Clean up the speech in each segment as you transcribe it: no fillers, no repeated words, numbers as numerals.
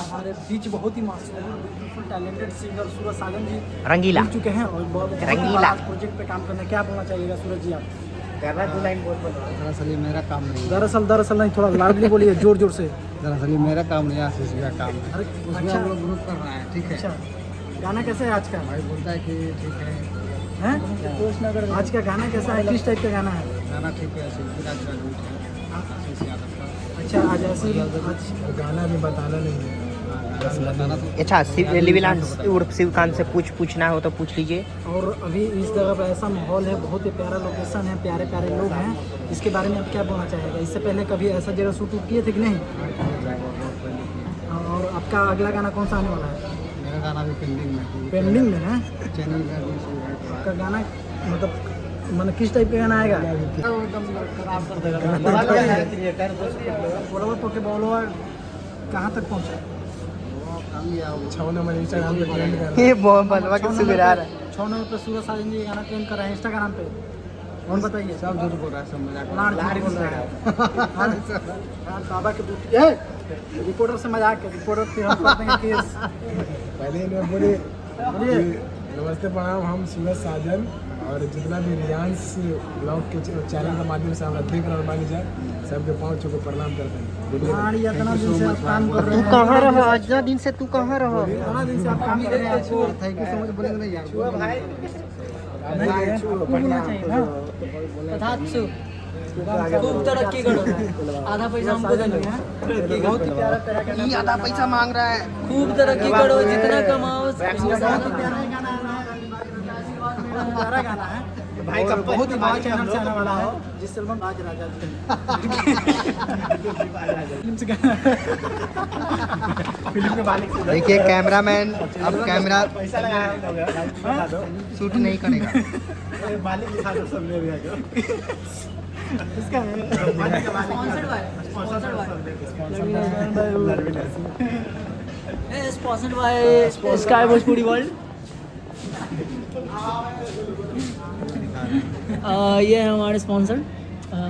हमारे बीच बहुत ही मासूम बिल्कुल टैलेंटेड सिंगर सूरज साजन जी रंगीला मिल चुके हैं और बहुत रंगीला प्रोजेक्ट पे काम करने क्या बोलना चाहिएगा सूरज जी आप? दरअसल ये मेरा काम नहीं है। दरअसल नहीं, थोड़ा लाडली बोलिए जोर जोर से। दरअसल ये मेरा काम नहीं है, आशीष का काम है। अरे उसमें अच्छा, हम लोग ग्रुप कर रहे हैं, ठीक है। अच्छा गाना कैसा है आज का? भाई बोलता है कि ठीक है, हैं? आज का गाना कैसा है, किस टाइप का गाना है? गाना ठीक है, शिवराज का गीत है, आशीष यादव का। अच्छा आज ऐसे गाना भी बताना नहीं है। बताना तो अच्छा लिविलांस उर्फ शिवकांत से पूछना हो तो पूछ लीजिए। और अभी इस जगह पर ऐसा माहौल है, बहुत ही प्यारा लोकेशन है, प्यारे प्यारे लोग हैं, इसके बारे में आप क्या बोलना चाहेगा? इससे पहले कभी ऐसा जगह शूट किए थे कि नहीं? और आपका अगला गाना कौन सा आने वाला है? मेरा गाना भी पेंडिंग में पेंडिंग में है चैनल का भी शुरू है। आपका गाना, मतलब किस टाइप का गाना आएगा? बोलो कहाँ तक पहुँचा? ये बलवा के सुबह 6 नंबर पे सूरज साजन जी गाना ट्रेंड कर रहे हैं इंस्टाग्राम पे, कौन बताइए? सब झूठ बोल रहा है, सब मजाक लाड़ बोल रहा है बाबा के बूटी रिपोर्टर से मजाक है, रिपोर्टर पे हम करते हैं केस। पहले इन्होंने बोले नमस्ते प्रणाम, हम सूरज साजन और जितना भी रियांस ब्लॉग के चैनल के माध्यम से हम देख रहे मान लीजिए सबके पाँव छू को प्रणाम करते हैं। हाँ, ये इतना दिन से आप काम कर रहे तू हैं। कहाँ रहा आज दिन से, तू कहाँ रहा? इतना दिन से आप काम कर रहे हैं, आपको थैंक यू सो मच बोलेंगे नहीं यार। नहीं है, आपको बोलना चाहिए ना। तथास्तु। खूब तरक्की करो, आधा पैसा हमको देंगे। बहुत ही प्यारा प्यारा गाना, ये आधा पैसा मांग रहा है। खूब तरक्की करो, जितना कमाओ बहुत प्यारा गाना है, प्यारा गाना है भाई का, बहुत ही बड़ा चैनल से आने वाला है जिस एल्बम राज राजा फिल्म के मालिक से देखिए कैमरामैन अब कैमरा शूट नहीं करेगा। मालिक के साथ सबने भी आ जाओ। इसका sponsored by sky Bhojpuri world. ये है हमारे स्पॉन्सर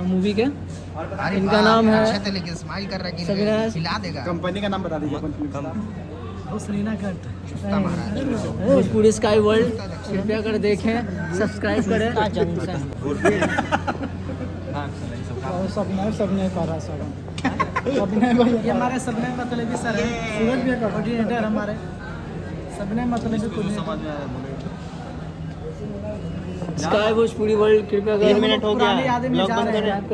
मूवी के, इनका नाम है अच्छे लेकिन स्माइल कर रहा है कि हिला देगा। कंपनी का नाम बता दीजिए। भोजपुरी स्काई वर्ल्ड, कृपया कर देखें, सब्सक्राइब करें। सबने करा ये हमारे सबने मतलब सर है, सूरज भी कोऑर्डिनेटर हमारे सबने मतलब स्काई भोजपुरी वर्ल्ड, कृपया 3 मिनट हो गया, पुरानी यादें में ब्लॉग जा बंद रहे करें। हैं।